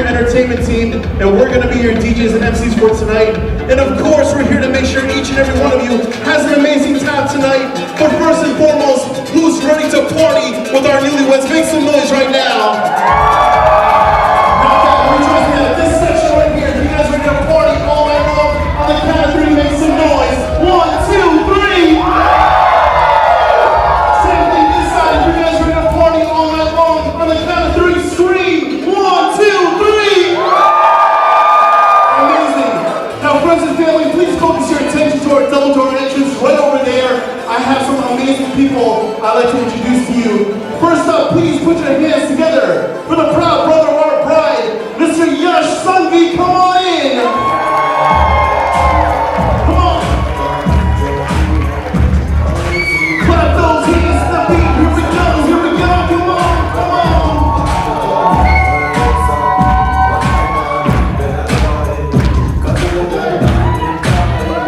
your entertainment team, and we're going to be your DJs and MCs for tonight. And of course, we're here to make sure each and every one of you has an amazing time tonight. But first and foremost, who's ready to party with our newlyweds? Make some noise right now. This section right here, if you guys are ready to party all night long, on the count of three, make some noise. 1, 2, 3. Same thing this side, if you guys are ready to party all night long, on the count of three, scream. 1, 2, 3. Amazing. Now, friends and family, please focus your attention to our double door entrance right over there. I have some amazing people I'd like to introduce to you. First up, please put your hands together for the proud brother of our bride, Mr. Yash Sangvi. Come on in. Come on. Clap those hands to the beat. Here we go. Here we go. Come on. Come on.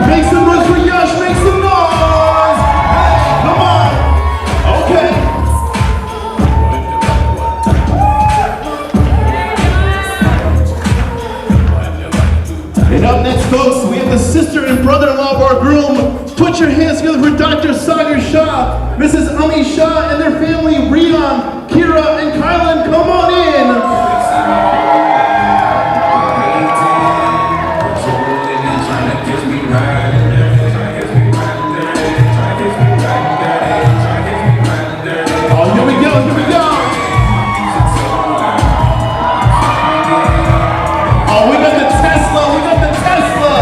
Make some noise for Yash. Make some noise. Hey, come on. Okay. And up next, folks, we have the sister and brother-in-law of our groom. Put your hands together for Dr. Sagar Shah, Mrs. Ami Shah, and their family, Rian, Kira, and Kylan. Come on in. Oh, here we go, here we go. Oh, we got the Tesla, we got the Tesla.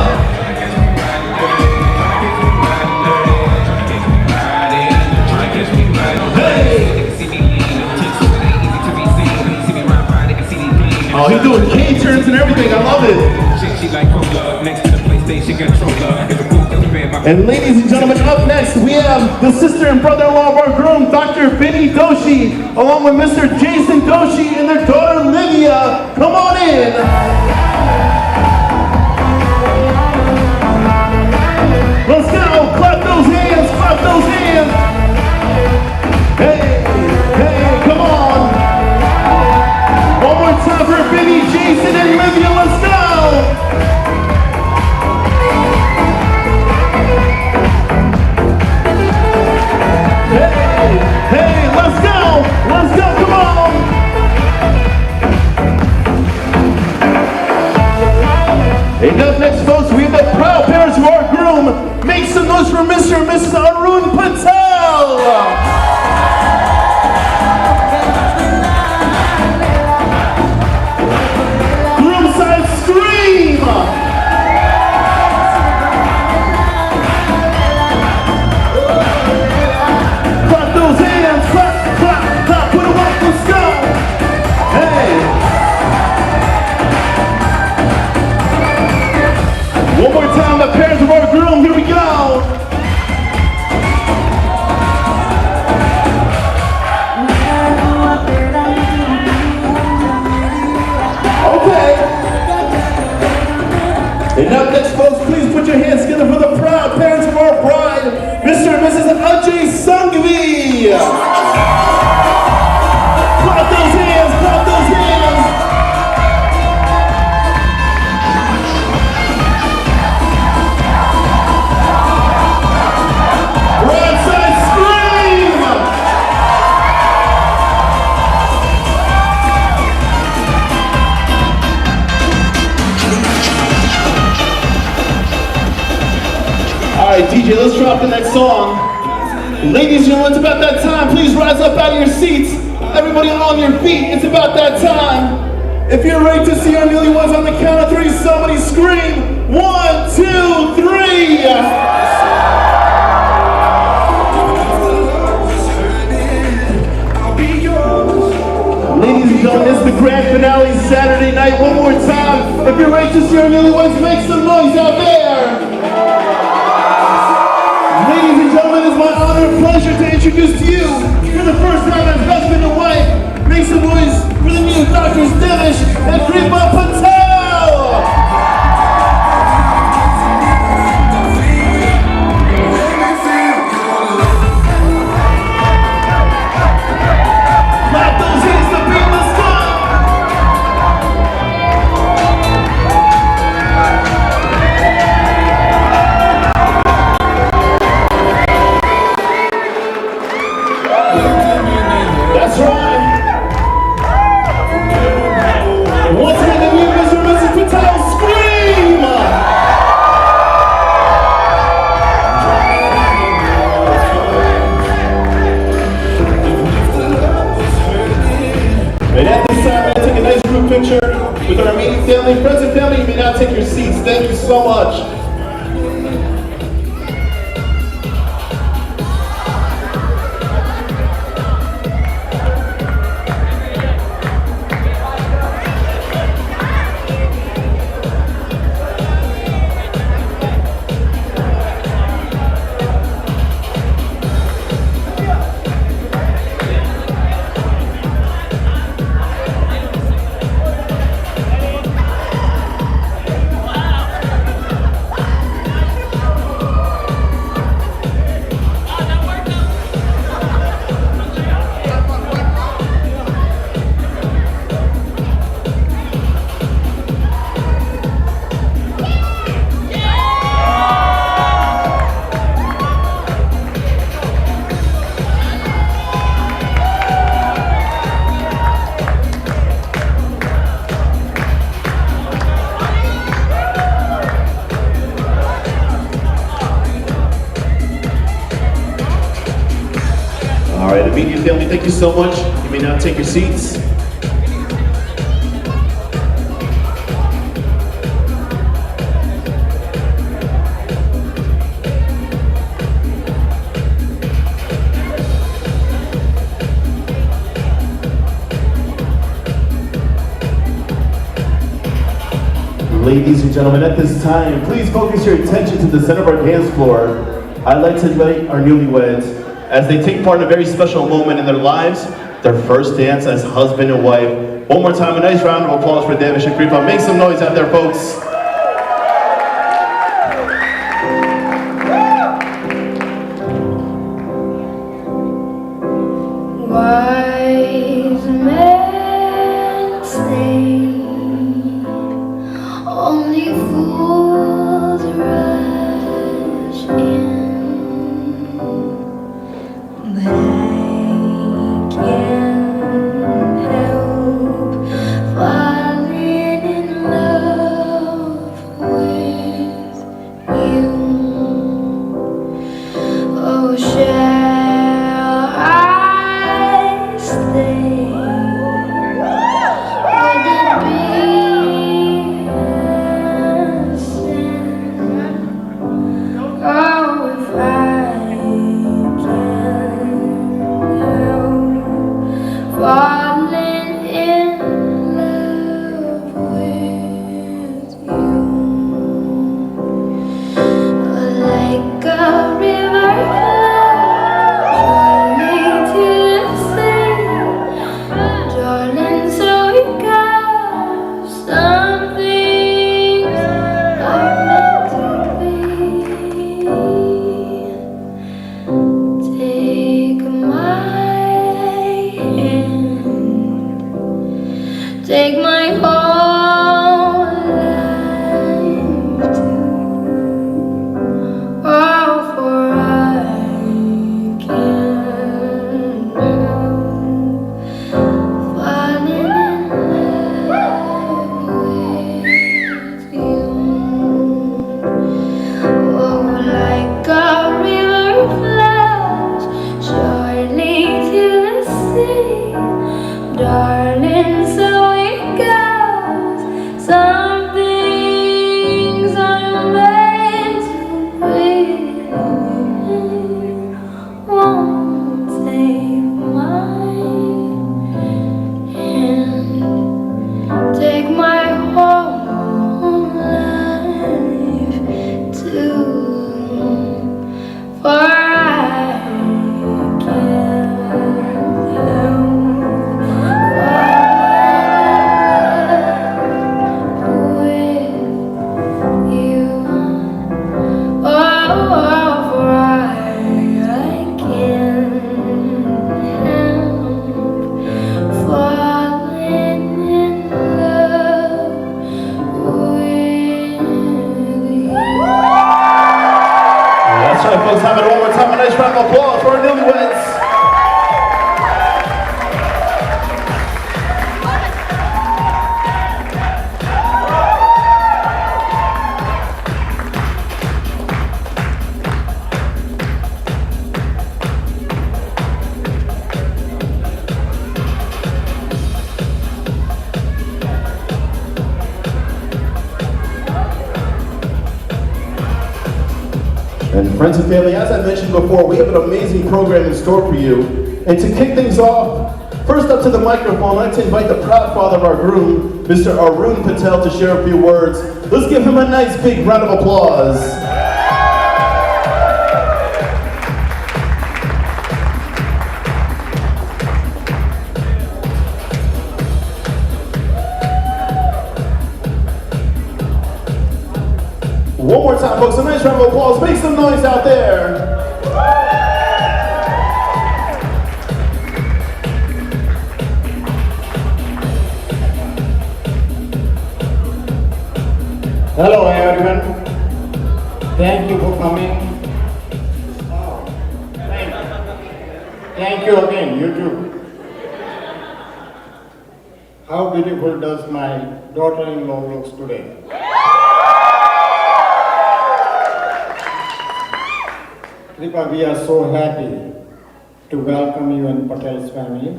Oh, he's doing K-turns and everything. I love it. And ladies and gentlemen, up next we have the sister and brother-in-law of our groom, Dr. Vinny Doshi, along with Mr. Jason Doshi and their daughter Livia. Come on in. Let's go. Clap those hands. Clap those hands. Hey, hey, come on. One more time for Vinny, Jason, and Livia. Let's go. Hey, hey, let's go. Let's go. Come on. And up next, folks, we have the proud parents of our groom. Make some noise for Mr. and Mrs. Arun Patel. Scream! Clap those hands! Clap, clap, clap! Put them up! Let's go! Hey! One more time, the parents of our groom. Here we go! And up next, folks, please put your hands together for the proud parents of our bride, Mr. and Mrs. Ajay Sangvi. Clap those hands, clap those hands. Right side scream. Alright, DJ, let's drop the next song. Ladies and gentlemen, it's about that time. Please rise up out of your seats. Everybody on your feet, it's about that time. If you're ready to see our newlyweds on the count of three, somebody scream. 1, 2, 3. Ladies and gentlemen, it's the grand finale Saturday night. One more time. If you're ready to see our newlyweds, make some noise out there. Ladies and gentlemen, it's my honor and pleasure to introduce to you, for the first time as husband and wife, make some noise for the new Doctors Devesh and Kripa Patel! Clap those hands to beat, let's go! family. Friends and family, you may now take your seats. Thank you so much. All right, immediate family, thank you so much. You may now take your seats. Ladies and gentlemen, at this time, please focus your attention to the center of our dance floor. I'd like to invite our newlyweds as they take part in a very special moment in their lives, their first dance as husband and wife. One more time, a nice round of applause for Devesh and Kripa. Make some noise out there, folks. Wise men say only fools rush in. But I can't help falling in love with you. Oh, shall I friends and family, as I mentioned before, we have an amazing program in store for you. And to kick things off, first up to the microphone, I'd like to invite the proud father of our groom, Mr. Arun Patel, to share a few words. Let's give him a nice big round of applause. One more time, folks, a nice round of applause. Make some noise out there. Hello everyone. Thank you for coming. Oh, thank you again, you too. How beautiful does my daughter-in-law looks today? Kripa, we are so happy to welcome you in Patel's family.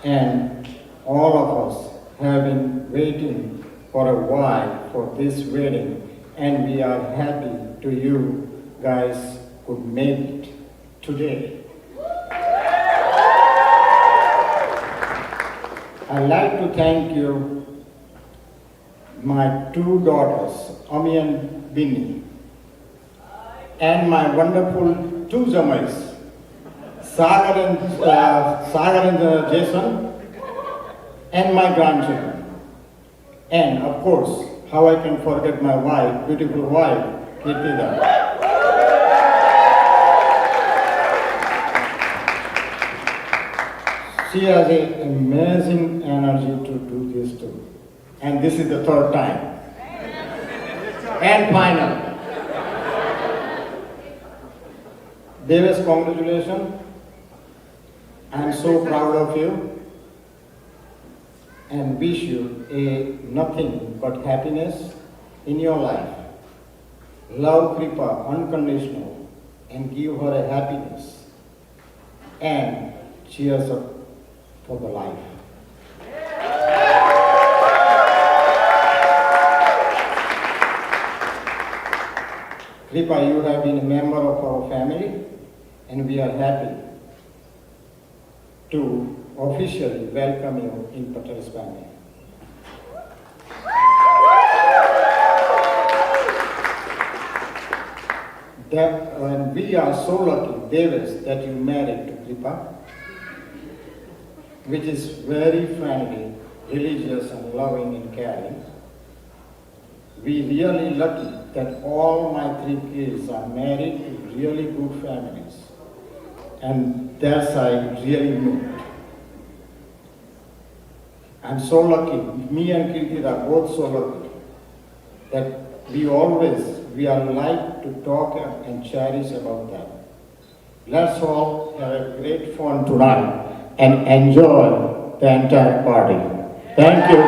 And all of us have been waiting for a while for this wedding, and we are happy to you guys could make it today. I'd like to thank you, my two daughters, Ami and Binny, and my wonderful two Jamais, Sagar and Jason, and my grandchildren. And of course, how I can forget my wife, beautiful wife, Kripa. She has an amazing energy to do this too. And this is the third time. And final. Devesh, congratulations. I'm so proud of you. And wish you nothing but happiness in your life. Love Kripa unconditional and give her a happiness. And cheers up for the life. Kripa, you have been a member of our family, and we are happy to officially welcome you in Patel's family. And we are so lucky, Devesh, that you married to Kripa, which is very friendly, religious and loving and caring. We really lucky that all my three kids are married to really good families. And that's I really moved. I'm so lucky, me and Kripa are both so lucky that we are like to talk and cherish about that. Let's all have a great fun tonight and enjoy the entire party. Thank you.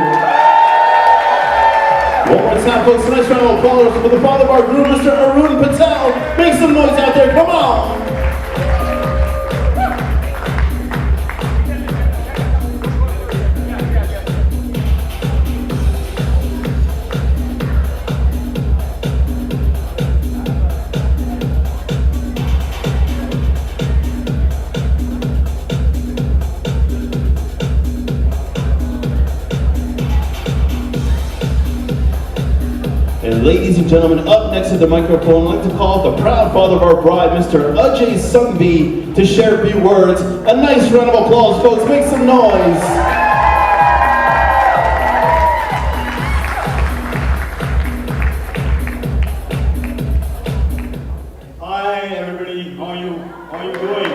One more time, folks, a nice round of applause for the father of our groom, Mr. Arun Patel. Make some noise out there, come on. And ladies and gentlemen, up next to the microphone, I'd like to call the proud father of our bride, Mr. Ajay Sangvi, to share a few words. A nice round of applause, folks. Make some noise. Hi everybody, how are you doing?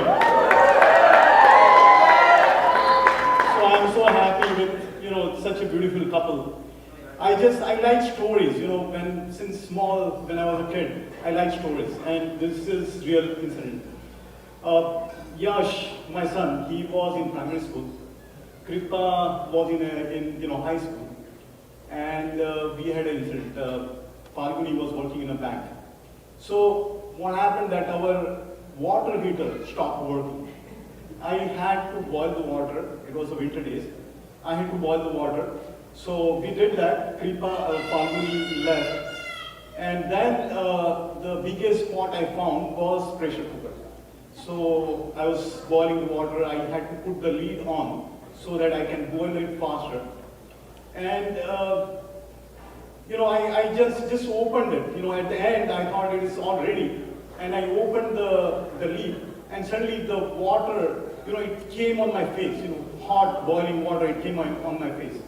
So I'm so happy with such a beautiful couple. I like stories, when I was a kid, I like stories, and this is real incident. Yash, my son, he was in primary school. Kripa was in high school, and we had an incident. Falguni was working in a bank. So what happened that our water heater stopped working. I had to boil the water. It was the winter days. I had to boil the water. So we did that. Kripa, Falguni left, And then the biggest pot I found was pressure cooker. So I was boiling the water, I had to put the lid on so that I can boil it faster. And I just opened it. At the end I thought it is all ready. And I opened the lid and suddenly the water, it came on my face, hot boiling water, it came on my face.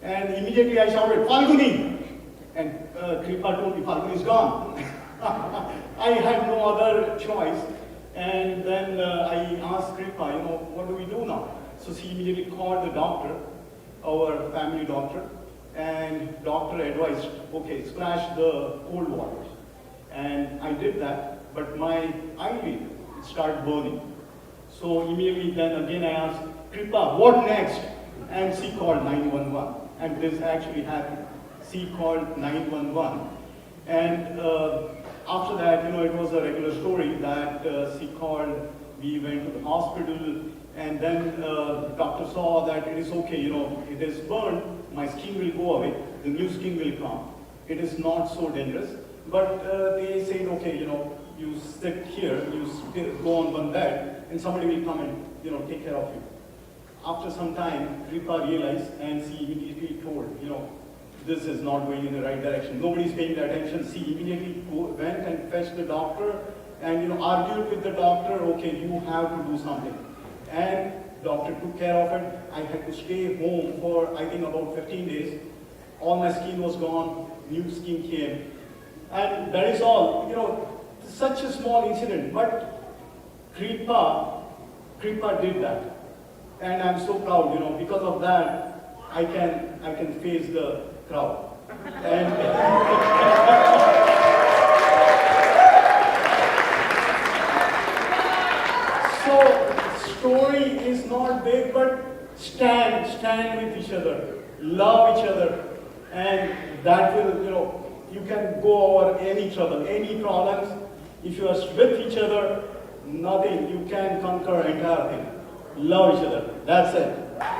And immediately I shouted, "Falguni!" And Kripa told me, "Falguni is gone." I had no other choice. And then I asked Kripa, what do we do now? So she immediately called the doctor, our family doctor, and doctor advised, okay, splash the cold water. And I did that, but my eyelid started burning. So immediately then again I asked, Kripa, what next? And she called 911. And this actually happened. She called 911. And after that, it was a regular story that she called, we went to the hospital, and then the doctor saw that it is okay, it is burned, my skin will go away, the new skin will come. It is not so dangerous. But they said, okay, you sit here, you go on one bed, and somebody will come and, take care of you. After some time, Kripa realized, and she immediately told, this is not going in the right direction. Nobody's paying attention. She immediately went and fetched the doctor and argued with the doctor, okay, you have to do something. And doctor took care of it. I had to stay home for, I think, about 15 days. All my skin was gone, new skin came. And that is all, such a small incident. But Kripa did that. And I'm so proud, because of that, I can face the crowd. And so story is not big, but stand with each other, love each other, and that will, you can go over any trouble, any problems. If you are with each other, nothing, you can conquer entire thing. Love each other. That's it.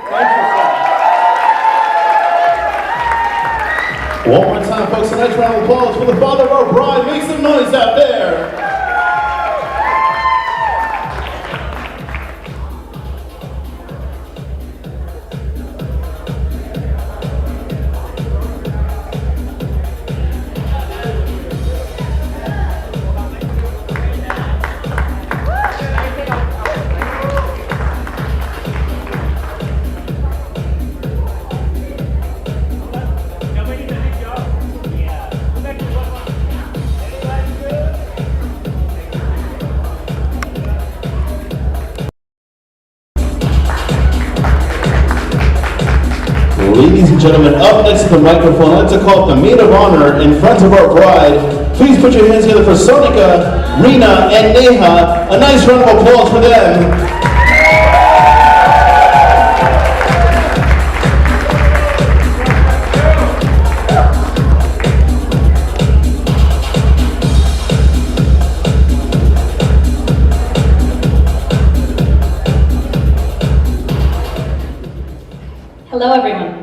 Thank you so much. One more time, folks, a nice round of applause for the father of our bride. Make some noise out there. Ladies and gentlemen, up next to the microphone, I'd like to call up the maid of honor in front of our bride. Please put your hands together for Sonika, Reena, and Neha. A nice round of applause for them. Hello everyone.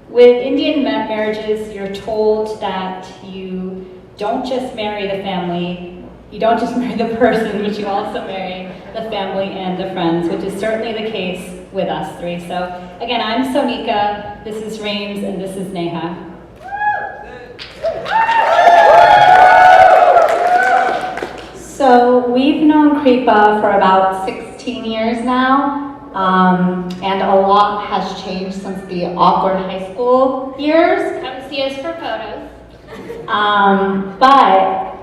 With Indian marriages, you're told that you don't just marry the family, you don't just marry the person, but you also marry the family and the friends, which is certainly the case with us three. So again, I'm Sonika, this is Rames, and this is Neha. So we've known Kripa for about 16 years now. And a lot has changed since the awkward high school years. Come see us for photos. But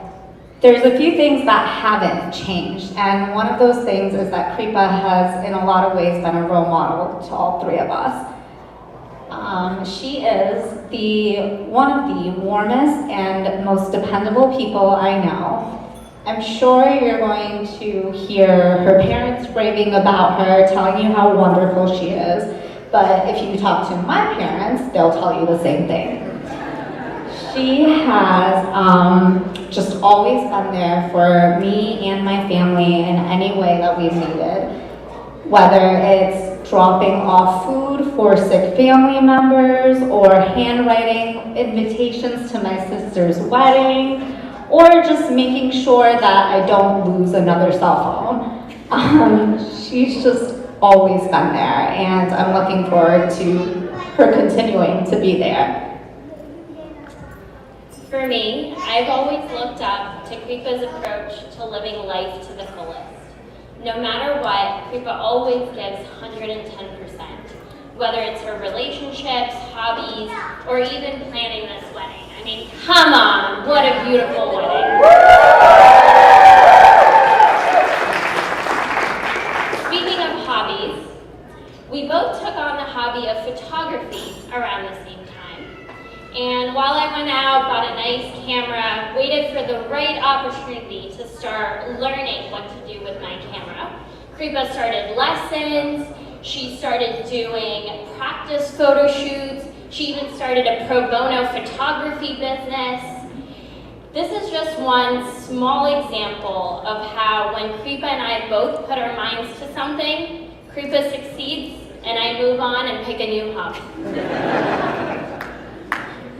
there's a few things that haven't changed. And one of those things is that Kripa has, in a lot of ways, been a role model to all three of us. She is one of the warmest and most dependable people I know. I'm sure you're going to hear her parents raving about her, telling you how wonderful she is. But if you talk to my parents, they'll tell you the same thing. She has just always been there for me and my family in any way that we've needed. Whether it's dropping off food for sick family members, or handwriting invitations to my sister's wedding, or just making sure that I don't lose another cell phone. She's just always been there, and I'm looking forward to her continuing to be there. For me, I've always looked up to Kripa's approach to living life to the fullest. No matter what, Kripa always gives 110%. Whether it's her relationships, hobbies, or even planning this wedding. I mean, come on, what a beautiful wedding. Speaking of hobbies, we both took on the hobby of photography around the same time. And while I went out, bought a nice camera, waited for the right opportunity to start learning what to do with my camera, Kripa started lessons, she started doing practice photo shoots, she even started a pro bono photography business. This is just one small example of how when Kripa and I both put our minds to something, Kripa succeeds and I move on and pick a new hobby.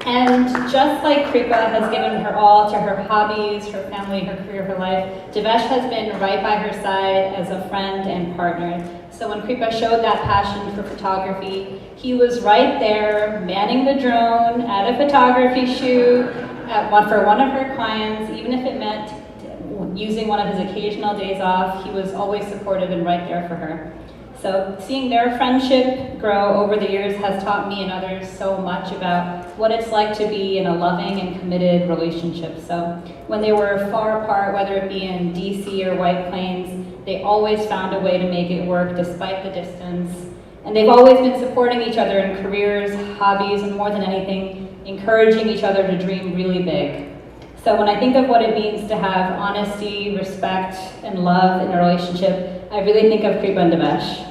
And just like Kripa has given her all to her hobbies, her family, her career, her life, Devesh has been right by her side as a friend and partner. So when Kripa showed that passion for photography, he was right there manning the drone at a photography shoot for one of her clients, even if it meant using one of his occasional days off. He was always supportive and right there for her. So seeing their friendship grow over the years has taught me and others so much about what it's like to be in a loving and committed relationship. So when they were far apart, whether it be in DC or White Plains, they always found a way to make it work despite the distance. And they've always been supporting each other in careers, hobbies, and more than anything, encouraging each other to dream really big. So when I think of what it means to have honesty, respect, and love in a relationship, I really think of Kripa and Devesh.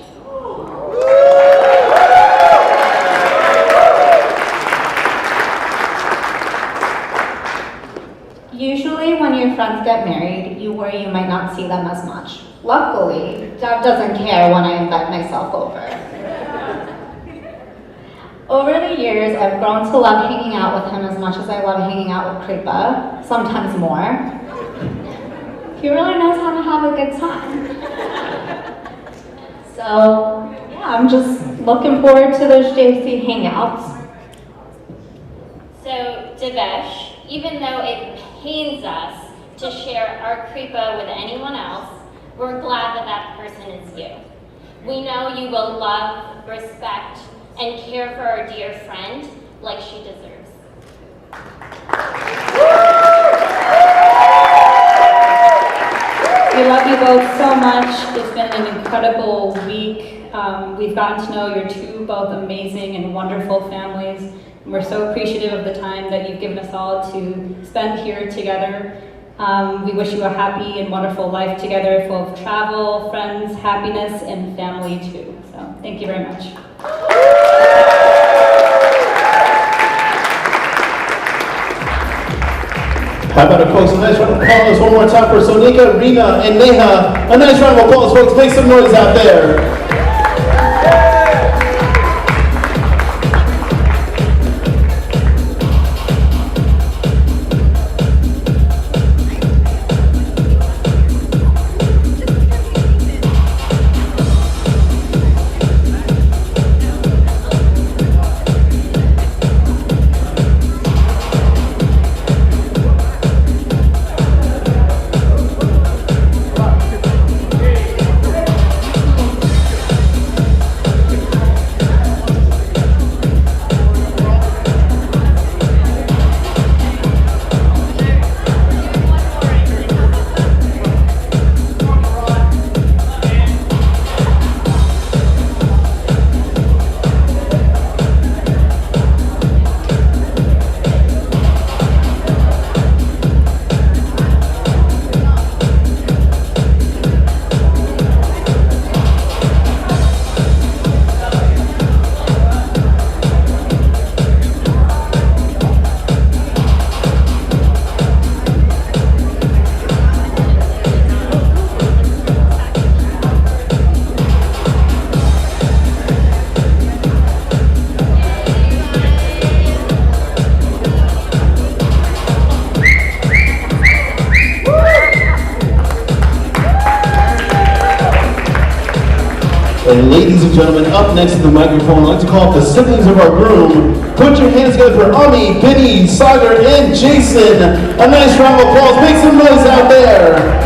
Usually when your friends get married, you worry you might not see them as much. Luckily, Dev doesn't care when I invite myself over. Over the years, I've grown to love hanging out with him as much as I love hanging out with Kripa, sometimes more. He really knows how to have a good time. So, yeah, I'm just looking forward to those JC hangouts. So, Devesh, even though it pains us to share our Kripa with anyone else, we're glad that that person is you. We know you will love, respect, and care for our dear friend like she deserves. We love you both so much. It's been an incredible week. We've gotten to know your two both amazing and wonderful families. And we're so appreciative of the time that you've given us all to spend here together. We wish you a happy and wonderful life together, full of travel, friends, happiness, and family too. So thank you very much. How about it, folks? A nice round of applause one more time for Sonika, Rina, and Neha. A nice round of applause, folks. Make some noise out there. And ladies and gentlemen, up next to the microphone, I'd like to call up the siblings of our groom. Put your hands together for Ami, Benny, Sagar, and Jason. A nice round of applause. Make some noise out there.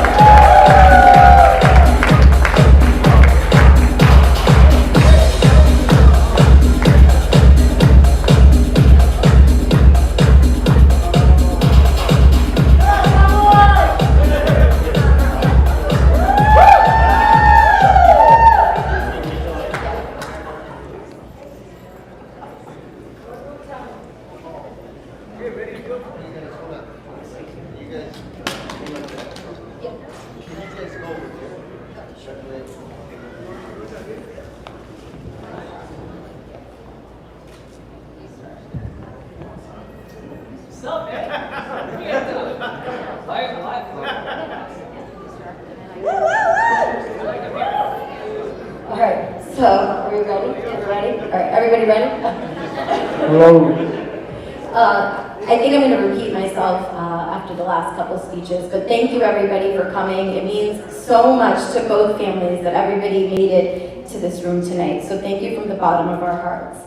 I think I'm going to repeat myself after the last couple speeches, but thank you everybody for coming. It means so much to both families that everybody made it to this room tonight. So thank you from the bottom of our hearts.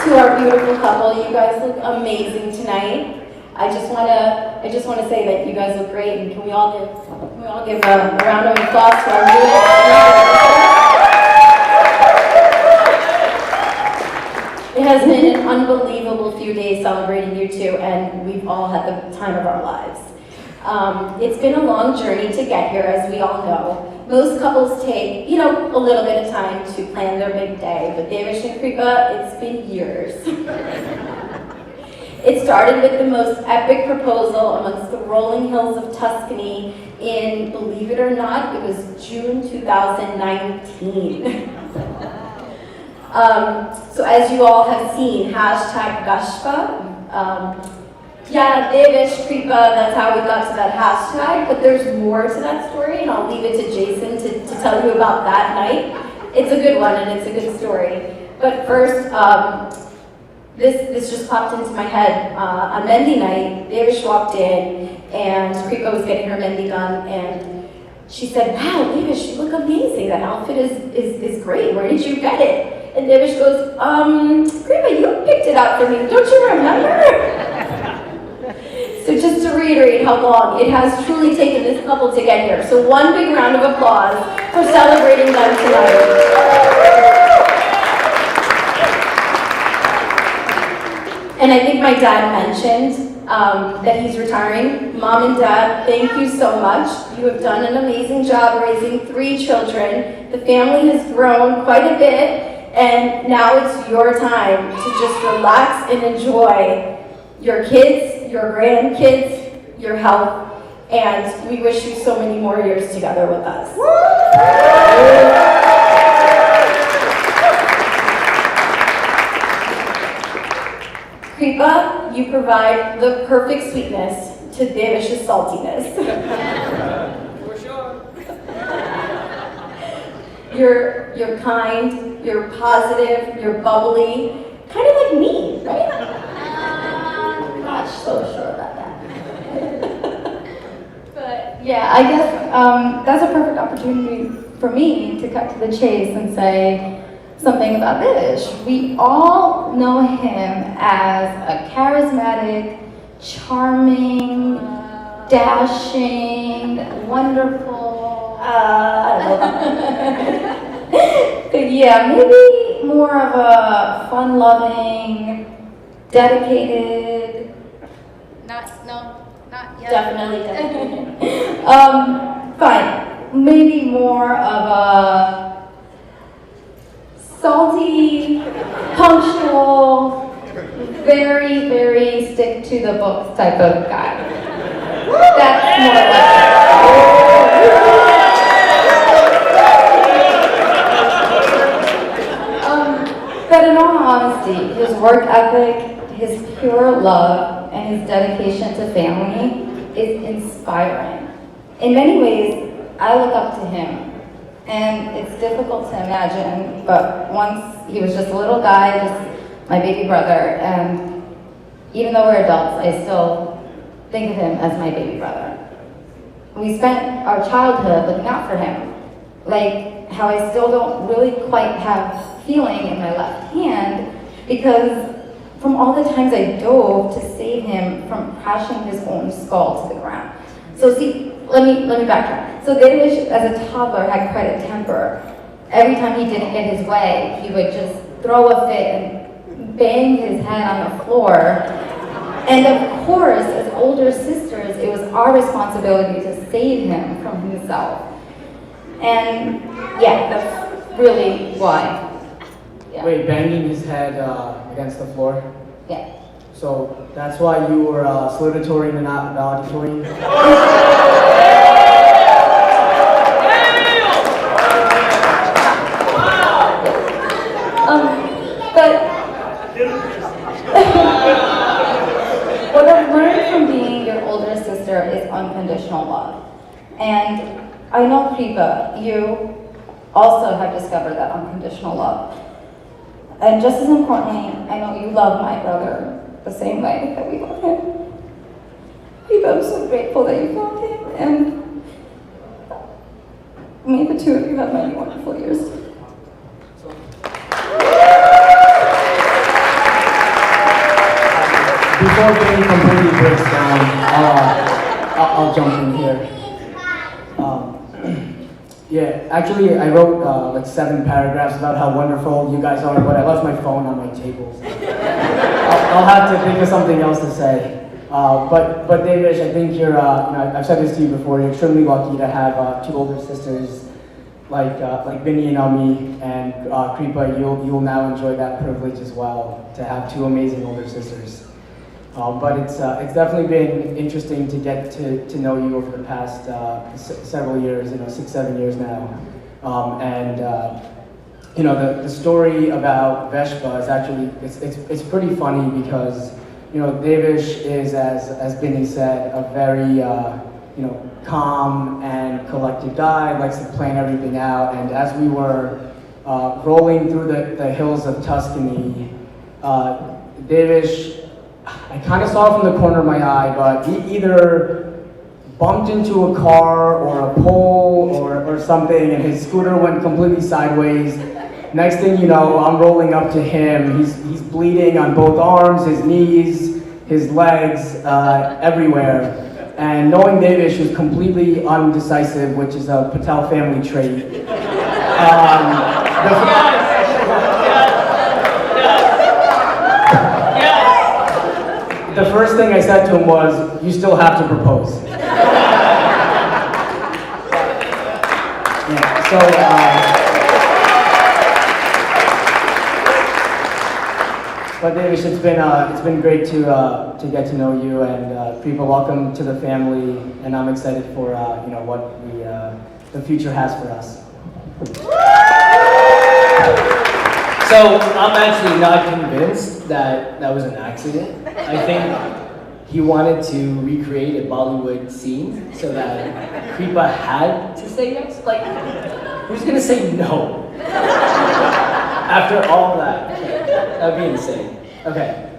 To our beautiful couple, you guys look amazing tonight. I just want to say that you guys look great, and can we all give a round of applause to our beautiful. It has been an unbelievable few days celebrating you two, and we've all had the time of our lives. It's been a long journey to get here, as we all know. Most couples take, a little bit of time to plan their big day, but Devesh and Kripa, it's been years. It started with the most epic proposal amongst the rolling hills of Tuscany in, believe it or not, it was June 2019. So as you all have seen, #Gashpa. Devesh, Kripa, that's how we got to that hashtag, but there's more to that story, and I'll leave it to Jason to tell you about that night. It's a good one, and it's a good story. But first, this just popped into my head. On Mendi night, Devesh walked in, and Kripa was getting her Mendi done, and she said, "Wow, Devesh, you look amazing. That outfit is great. Where did you get it?" And Devesh goes, "Kripa, you picked it out for me. Don't you remember?" So just to reiterate how long it has truly taken this couple to get here. So one big round of applause for celebrating them tonight. And I think my dad mentioned that he's retiring. Mom and Dad, thank you so much. You have done an amazing job raising 3 children. The family has grown quite a bit, and now it's your time to just relax and enjoy your kids, your grandkids, your health, and we wish you so many more years together with us. Kripa, you provide the perfect sweetness to Devesh's saltiness. For sure. You're kind, you're positive, you're bubbly, kind of like me, right? Not so sure about that. But yeah, I guess that's a perfect opportunity for me to cut to the chase and say something about Devesh. We all know him as a charismatic, charming, dashing, wonderful. But yeah, maybe more of a fun-loving, dedicated. Not yet. Definitely. Fine. Maybe more of a salty, punctual, very, very stick to the books type of guy. That's more like but in all honesty, his work ethic, his pure love, and his dedication to family is inspiring. In many ways, I look up to him. And it's difficult to imagine, but once he was just a little guy, just my baby brother, and even though we're adults, I still think of him as my baby brother. we spent our childhood looking out for him. Like how I still don't really quite have feeling in my left hand because from all the times I dove to save him from crashing his own skull to the ground. So see, let me backtrack. So Devesh, as a toddler, had quite a temper. Every time he didn't get his way, he would just throw a fit and bang his head on the floor. And of course, as older sisters, it was our responsibility to save him from himself. And yeah, that's really why. Yeah. Wait, banging his head against the floor? Yeah. So that's why you were salutatorian and not valedictorian? But what I've learned from being your older sister is unconditional love. And I know, Kripa, you also have discovered that unconditional love. And just as importantly, I know you love my brother the same way that we love him. Kripa, I'm so grateful that you found him, and may the two of you have many wonderful years. Before Benny completely breaks down, I'll jump in here. Yeah, actually I wrote like 7 paragraphs about how wonderful you guys are, but I left my phone on my table. I'll have to think of something else to say. But Devesh, I think you're, I've said this to you before, you're extremely lucky to have 2 older sisters like Vinny and Ami, and Kripa, you'll now enjoy that privilege as well, to have 2 amazing older sisters. But it's definitely been interesting to get to know you over the past several years, 6-7 years now. The story about Veshpa is actually, it's pretty funny because, Devesh is, as Vinny said, a very, calm and collected guy, likes to plan everything out. And as we were rolling through the hills of Tuscany, Devesh, I kind of saw it from the corner of my eye, but he either bumped into a car or a pole or something, and his scooter went completely sideways. Next thing you know, I'm rolling up to him. He's bleeding on both arms, his knees, his legs, everywhere. And knowing Devesh was completely undecisive, which is a Patel family trait. The first thing I said to him was, "You still have to propose." Yeah, so, but Devesh, it's been great to get to know you, and Kripa, welcome to the family, and I'm excited for what the future has for us. So I'm actually not convinced that was an accident. I think he wanted to recreate a Bollywood scene so that Kripa had to say yes. Like, who's gonna say no? After all that, that'd be insane. Okay,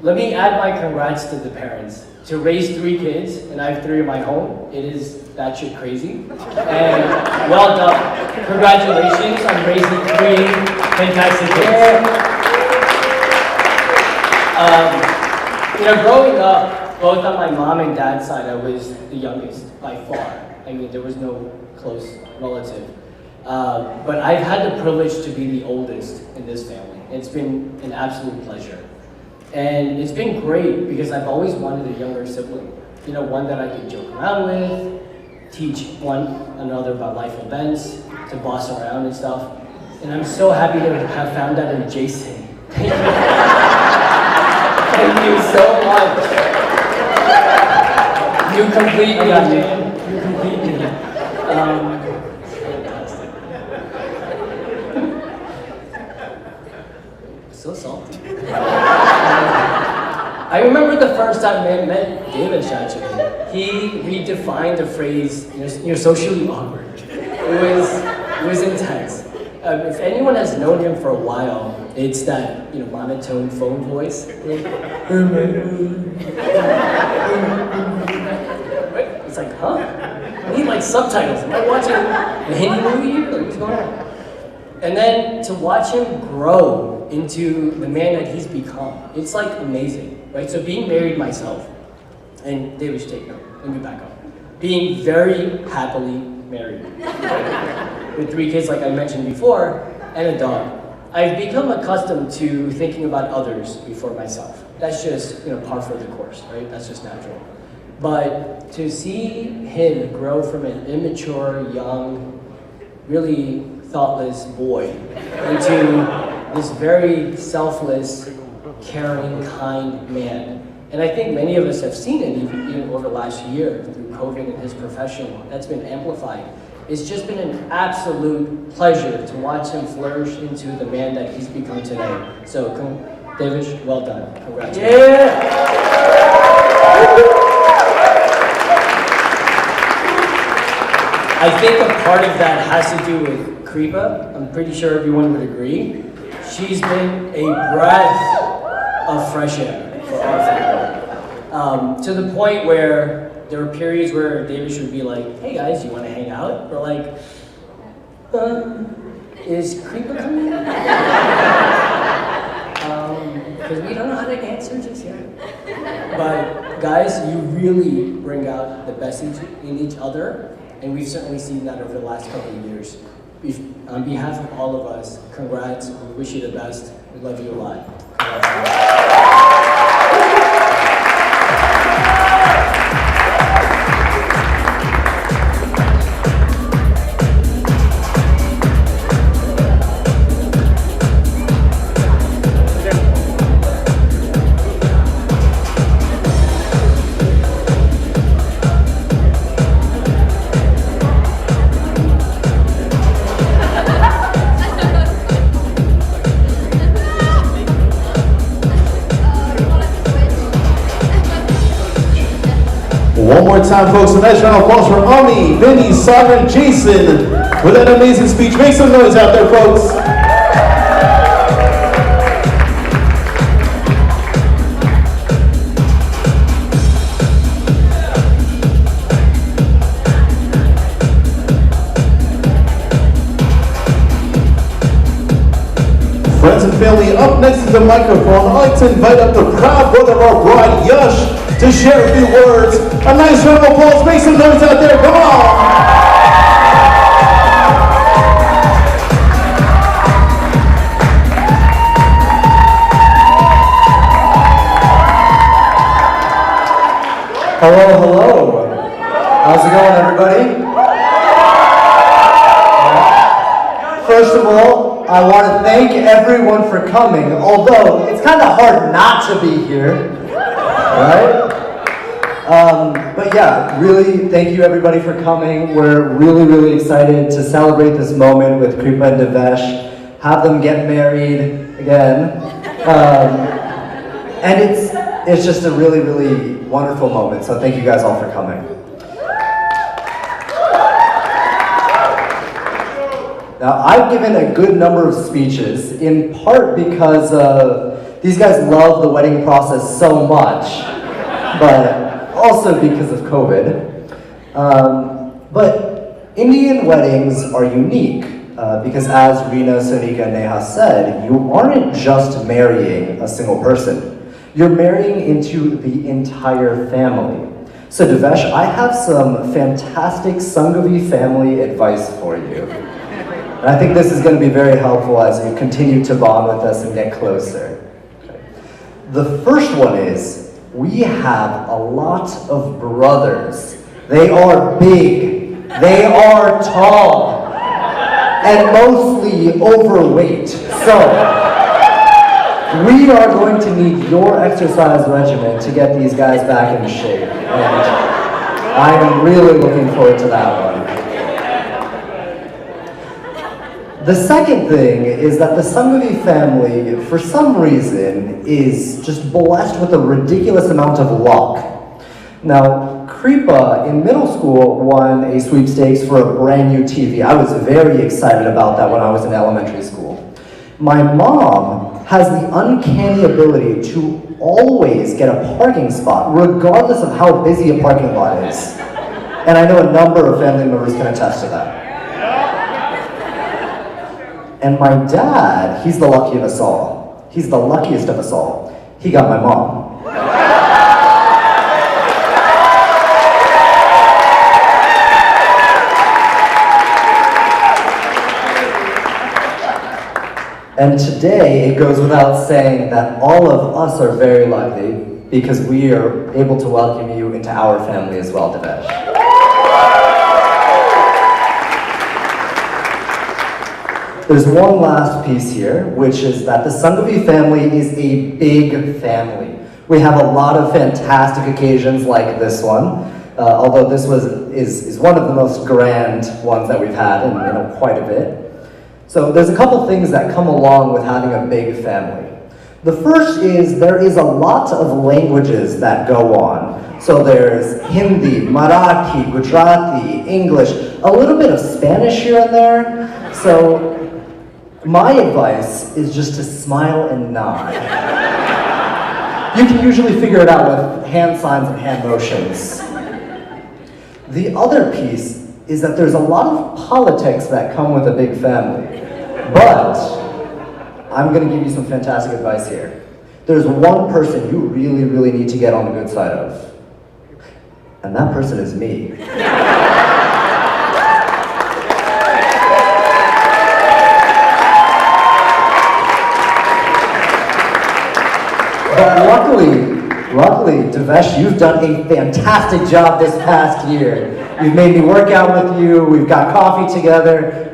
let me add my congrats to the parents. To raise 3 kids, and I have 3 of my own, it is batshit crazy. And well done. Congratulations on raising 3 fantastic kids. Growing up, both on my mom and dad's side, I was the youngest by far. I mean, there was no close relative. But I've had the privilege to be the oldest in this family. It's been an absolute pleasure. And it's been great because I've always wanted a younger sibling. One that I could joke around with, teach one another about life events, to boss around and stuff. And I'm so happy to have found that in Jason. Thank you. Thank you so much. You complete me, man. You complete me. So salty. I remember the first time I met Devesh, actually. He redefined the phrase, you're socially awkward. It was intense. If anyone has known him for a while, it's that monotone phone voice. It's like like, huh? I need like subtitles. Am I watching a Hindi movie here? Like, what's going on? And then to watch him grow into the man that he's become, it's like amazing, right? So being married myself, and Devesh, take note, let me back up. Being very happily married, right? With 3 kids like I mentioned before, and a dog. I've become accustomed to thinking about others before myself. That's just, par for the course, right? That's just natural. But to see him grow from an immature, young, really thoughtless boy into this very selfless, caring, kind man. And I think many of us have seen it even over the last year through COVID and his profession. That's been amplified. It's just been an absolute pleasure to watch him flourish into the man that he's become today. So, Devesh, well done. Congratulations. Yeah! I think a part of that has to do with Kripa. I'm pretty sure everyone would agree. She's been a breath of fresh air for our family. To the point where there were periods where Devesh would be like, hey guys, you want to hang out? We're like, is Kripa coming? Because we don't know how to answer just yet. But guys, you really bring out the best in each other, and we've certainly seen that over the last couple of years. On behalf of all of us, congrats, we wish you the best, we love you a lot. One more time, folks. A nice round of applause for Ami, Vinny, Sagar, and Jason with that amazing speech. Make some noise out there, folks. Friends and family, up next to the microphone, I'd like to invite up the proud brother of our bride, Yash, to share a few words. A nice round of applause. Make some noise out there. Come on. Hello, hello. How's it going, everybody? First of all, I want to thank everyone for coming, although it's kind of hard not to be here, right? But yeah, really thank you everybody for coming. We're really, really excited to celebrate this moment with Kripa and Devesh, have them get married again. And it's just a really, really wonderful moment, so thank you guys all for coming. Now, I've given a good number of speeches, in part because these guys love the wedding process so much, but also because of COVID. But Indian weddings are unique because, as Reena, Sonika, and Neha said, you aren't just marrying a single person. You're marrying into the entire family. So Devesh, I have some fantastic Sanghavi family advice for you. And I think this is going to be very helpful as you continue to bond with us and get closer. Okay. The first one is, we have a lot of brothers. They are big, they are tall, and mostly overweight. So, we are going to need your exercise regimen to get these guys back in shape. And I am really looking forward to that one. The second thing is that the Sanghavi family, for some reason, is just blessed with a ridiculous amount of luck. Now, Kripa in middle school won a sweepstakes for a brand new TV. I was very excited about that when I was in elementary school. My mom has the uncanny ability to always get a parking spot, regardless of how busy a parking lot is. And I know a number of family members can attest to that. And my dad, he's the lucky of us all. He's the luckiest of us all. He got my mom. And today, it goes without saying that all of us are very lucky because we are able to welcome you into our family as well, Devesh. There's one last piece here, which is that the Sangavi family is a big family. We have a lot of fantastic occasions like this one, although this is one of the most grand ones that we've had in quite a bit. So there's a couple things that come along with having a big family. The first is there is a lot of languages that go on. So there's Hindi, Marathi, Gujarati, English, a little bit of Spanish here and there. So my advice is just to smile and nod. You can usually figure it out with hand signs and hand motions. The other piece is that there's a lot of politics that come with a big family. But I'm going to give you some fantastic advice here. There's one person you really, really need to get on the good side of. And that person is me. But luckily, Devesh, you've done a fantastic job this past year. You've made me work out with you, we've got coffee together.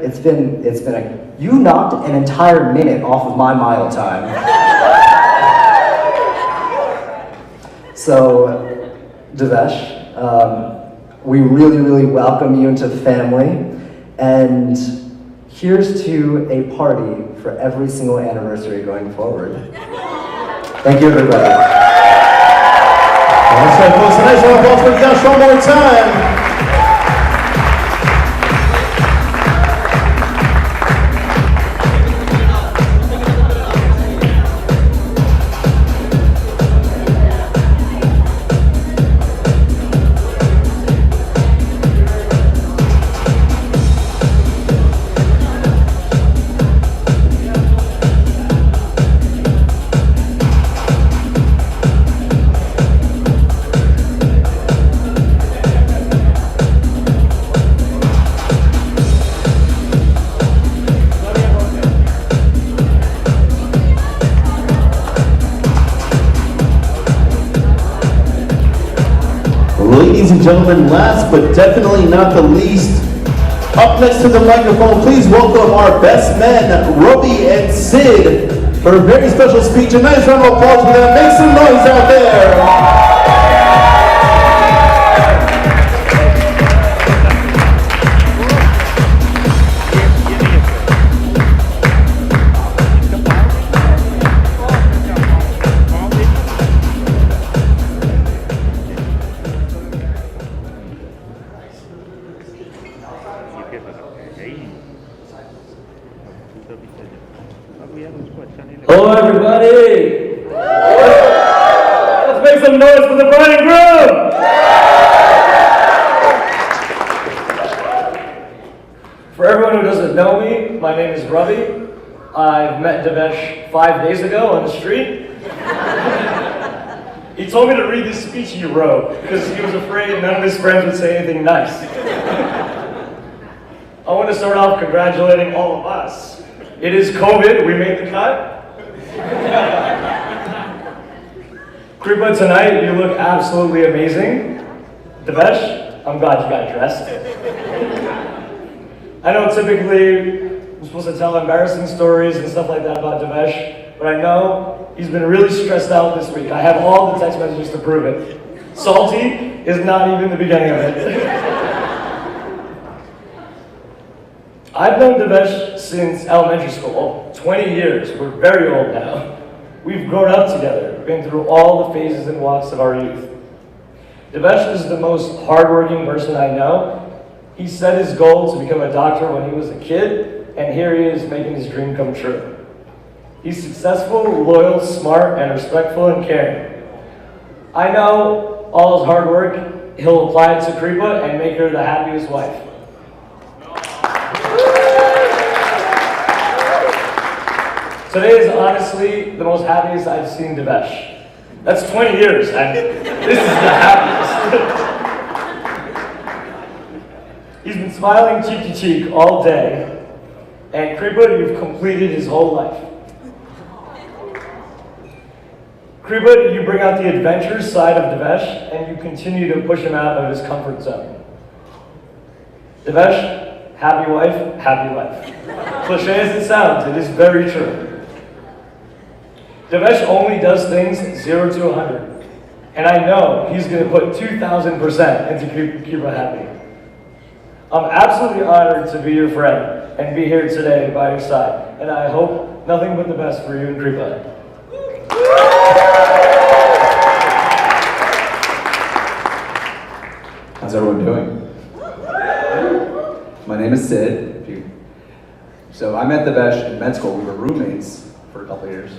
You knocked an entire minute off of my mile time. So, Devesh, we really, really welcome you into the family. And here's to a party for every single anniversary going forward. Thank you, everybody. That's right, folks. A nice round of applause for Yash one more time. Ladies and gentlemen, last but definitely not the least, up next to the microphone, please welcome our best men, Robbie and Sid, for a very special speech. A nice round of applause for them. Make some noise out there. Hello, everybody! Let's make some noise for the bride and groom! For everyone who doesn't know me, my name is Ravi. I met Devesh 5 days ago on the street. He told me to read this speech he wrote because he was afraid none of his friends would say anything nice. I want to start off congratulating all of us. It is COVID, we made the cut. Kripa, tonight you look absolutely amazing. Devesh, I'm glad you got dressed. I know typically I'm supposed to tell embarrassing stories and stuff like that about Devesh, but I know he's been really stressed out this week. I have all the text messages to prove it. Salty is not even the beginning of it. I've known Devesh since elementary school, 20 years. We're very old now. We've grown up together, been through all the phases and walks of our youth. Devesh is the most hardworking person I know. He set his goal to become a doctor when he was a kid, and here he is making his dream come true. He's successful, loyal, smart, and respectful and caring. I know all his hard work he'll apply it to Kripa and make her the happiest wife. Today is honestly the most happiest I've seen Devesh. That's 20 years, and this is the happiest. He's been smiling cheek to cheek all day, and Kripa, you've completed his whole life. Kripa, you bring out the adventurous side of Devesh, and you continue to push him out of his comfort zone. Devesh, happy wife, happy life. Cliche as it sounds, it is very true. Devesh only does things 0 to 100, and I know he's going to put 2,000% into keep Kripa happy. I'm absolutely honored to be your friend and be here today by your side, and I hope nothing but the best for you and Kripa. How's everyone doing? My name is Sid. So I met Devesh in med school. We were roommates for a couple of years.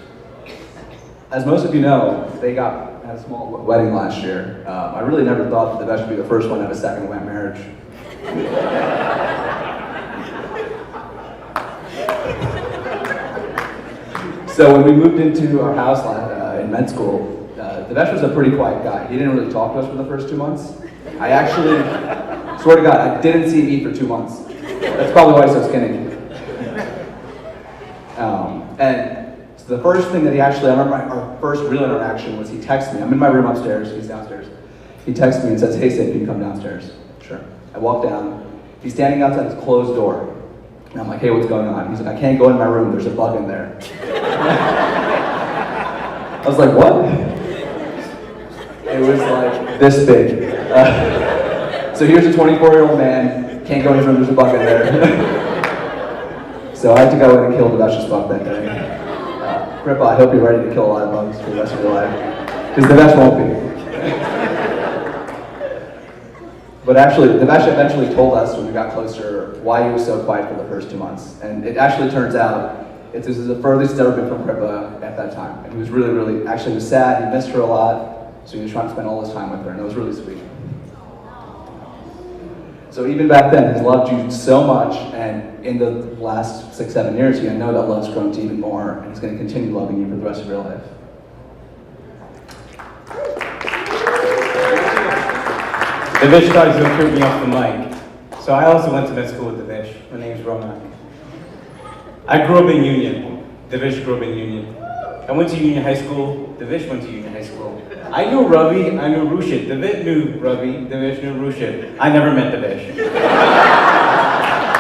As most of you know, they had a small wedding last year. I really never thought that Devesh would be the first one to have a second marriage. So when we moved into our house in med school, Devesh was a pretty quiet guy. He didn't really talk to us for the first 2 months. I actually, swear to God, I didn't see him eat for 2 months. That's probably why he's so skinny. And so the first thing that I remember our first real interaction was he texted me. I'm in my room upstairs, he's downstairs. He texts me and says, "Hey Sid, can you come downstairs?" Sure. I walk down, he's standing outside his closed door. And I'm like, "Hey, what's going on?" He's like, "I can't go in my room, there's a bug in there." I was like, "What?" It was like this big. So here's a 24-year-old man, can't go in his room, there's a bug in there. So I had to go in and kill the Devesh's bug that day. Kripa, I hope you're ready to kill a lot of bugs for the rest of your life. Because Devesh won't be. But actually, Devesh eventually told us when we got closer why he was so quiet for the first 2 months. And it actually turns out this is the furthest he's ever been from Kripa at that time. And he was really, actually he was sad, he missed her a lot, so he was trying to spend all his time with her, and it was really sweet. So even back then, he's loved you so much, and in the last 6, 7 years, I know that love's grown to even more, and he's going to continue loving you for the rest of your life. Devesh thought he was going to me off the mic. So I also went to med school with Devesh. My name's Ronak. I grew up in Union. Devesh grew up in Union. I went to Union High School. Devesh went to Union High School. I knew Ravi, I knew Rushit. Devesh knew Ravi, Devesh knew Rushit. I never met Devesh.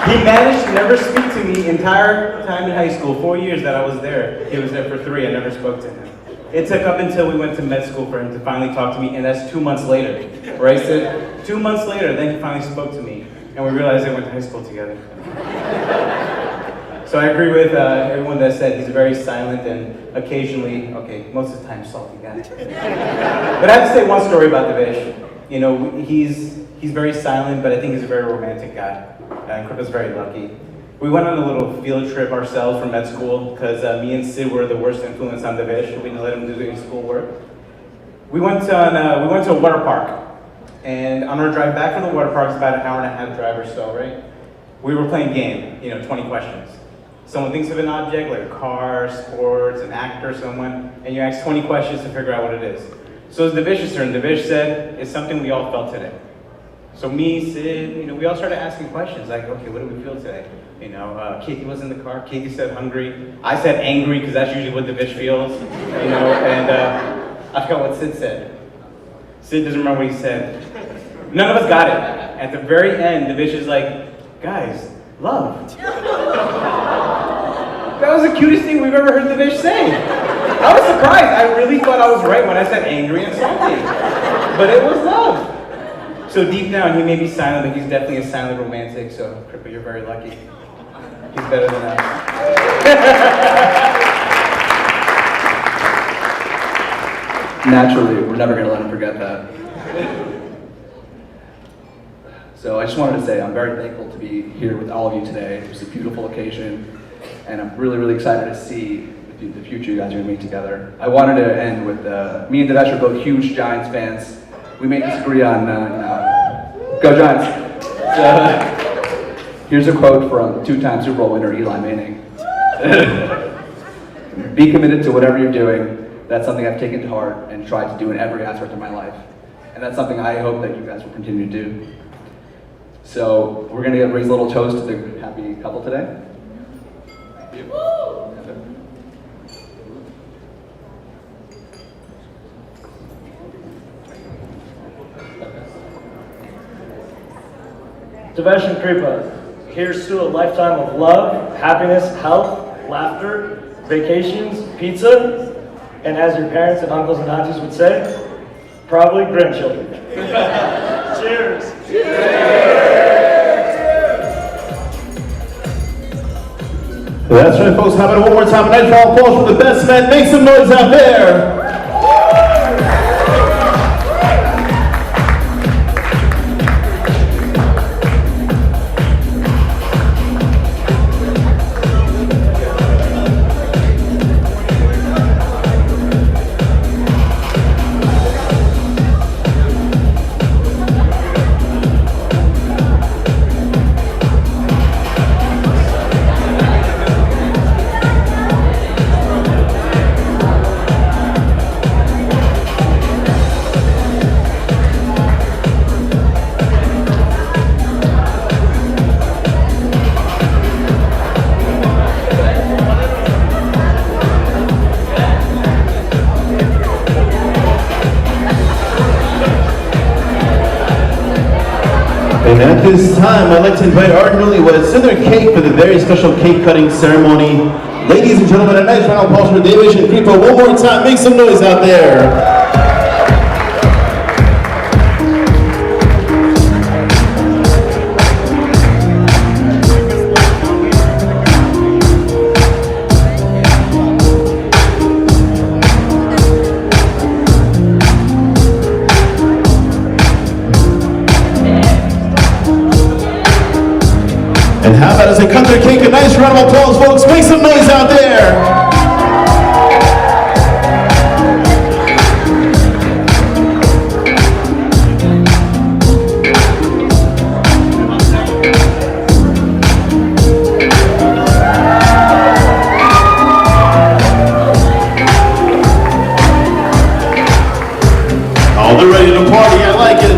He managed to never speak to me entire time in high school. 4 years that I was there. He was there for 3. I never spoke to him. It took up until we went to med school for him to finally talk to me, and that's 2 months later. Right, Sid? 2 months later, then he finally spoke to me, and we realized they went to high school together. So I agree with everyone that said he's very silent and occasionally, okay, most of the time salty guy. But I have to say one story about Devesh. You know, he's very silent, but I think he's a very romantic guy. And Kripa's very lucky. We went on a little field trip ourselves from med school because me and Sid were the worst influence on Devesh. We didn't let him do any schoolwork. We went to a water park, and on our drive back from the water park, it's about an hour and a half drive or so, right? We were playing game, 20 questions. Someone thinks of an object like a car, sports, an actor, someone, and you ask 20 questions to figure out what it is. So it's Devesh's turn. Devesh said, "It's something we all felt today." So me, Sid, we all started asking questions like, okay, what do we feel today? Katie was in the car. Katie said hungry. I said angry because that's usually what Devesh feels. And I forgot what Sid said. Sid doesn't remember what he said. None of us got it. At the very end, Devesh is like, "Guys, love." That was the cutest thing we've ever heard Devesh say. I was surprised. I really thought I was right when I said angry and salty. But it was love. So deep down, he may be silent, but he's definitely a silent romantic. So, Kripa, you're very lucky. He's better than us. Naturally, we're never going to let him forget that. So I just wanted to say I'm very thankful to be here with all of you today. It was a beautiful occasion, and I'm really excited to see the future you guys are going to meet together. I wanted to end with, me and Devesh are both huge Giants fans. We may disagree on Go Giants. Here's a quote from two-time Super Bowl winner Eli Manning. Be committed to whatever you're doing. That's something I've taken to heart and tried to do in every aspect of my life. And that's something I hope that you guys will continue to do. So we're gonna raise a little toast to the happy couple today. Devesh and Kripa, here's to a lifetime of love, happiness, health, laughter, vacations, pizza, and as your parents and uncles and aunties would say, probably grandchildren. Cheers. That's right, folks. Have it one more time. A nice round of applause for the best men. Make some noise out there. And at this time, I'd like to invite our newlyweds to their cake for the very special cake cutting ceremony. Ladies and gentlemen, a nice round of applause for Devesh and Kripa. One more time, make some noise out there. And how about as they cut their cake, a nice round of applause, folks. Make some noise out there. Oh, they're ready to party. I like it.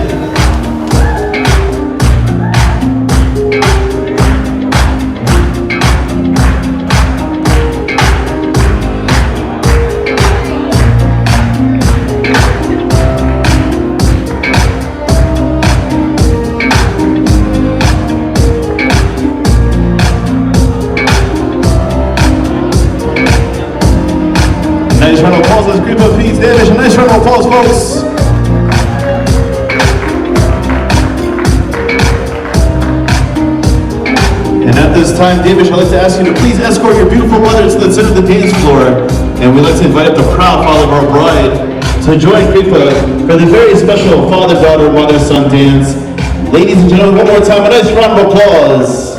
Nice round of applause, let's Kripa, please, Devesh. A nice round of applause, folks. And at this time, Devesh, I'd like to ask you to please escort your beautiful mother to the center of the dance floor. And we'd like to invite up the proud father of our bride to join Kripa for the very special father-daughter, mother-son dance. Ladies and gentlemen, one more time, a nice round of applause.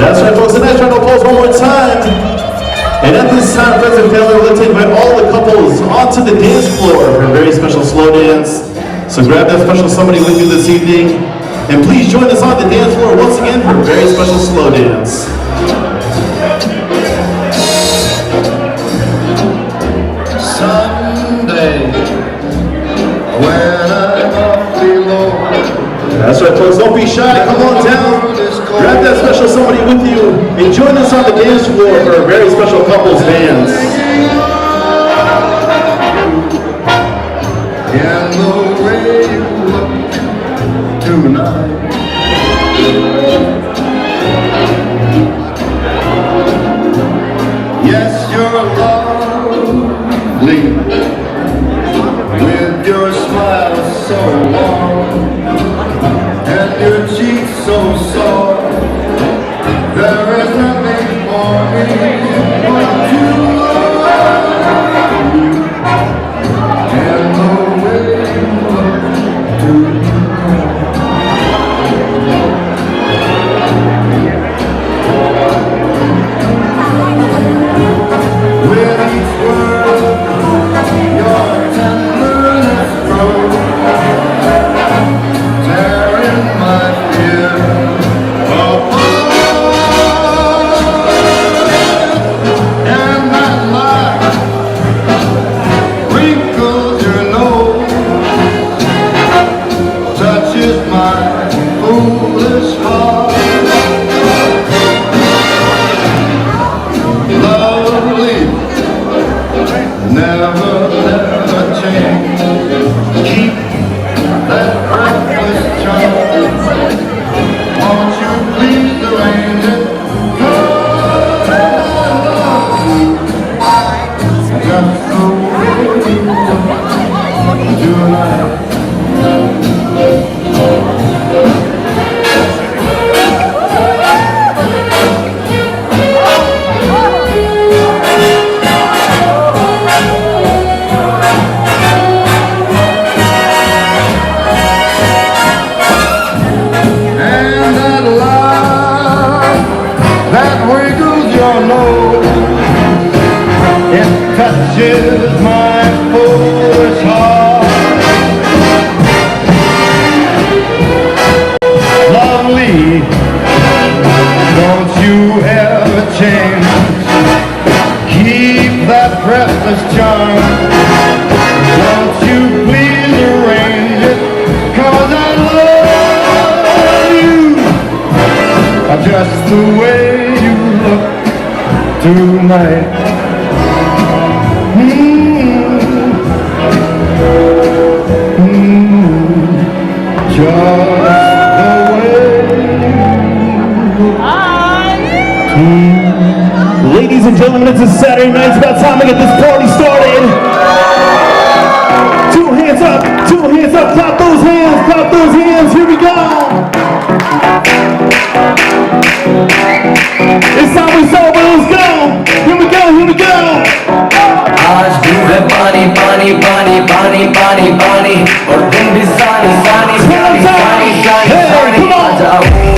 That's right, folks. A nice round of applause one more time. And at this time, friends and family, we'd like to invite all the couples onto the dance floor for a very special slow dance. So grab that special somebody with you this evening. And please join us on the dance floor once again for a very special slow dance. Sunday, when I'm up below. That's right, folks. Don't be shy. Come on down. Grab that special somebody with you and join us on the dance floor for a very special couples dance. And the way you look tonight, There is nothing for me but to love you. And the way you look to with each word, your tenderness grows, tearing my fear apart. And that light wrinkles your nose, touches my foolish heart. Lovely, never, never change. Keep that breathless charm. Won't you please arrange it? 'Cause I love you just the way you look tonight. And that love that wiggles your nose, it touches my foolish heart. Lovely, don't you ever change. Keep that breathless charm. Won't you please arrange it? 'Cause I love you just the way you look tonight. Just the way you look. Ladies and gentlemen, it's a Saturday night. It's about time to get this party started. Two hands up, clap those hands, here we go. It's time we sober, let's go. Here we go. आज डूबे पानी पानी पानी पानी पानी पानी और दिन भी सानी सानी सानी सानी सानी सानी आ जाओ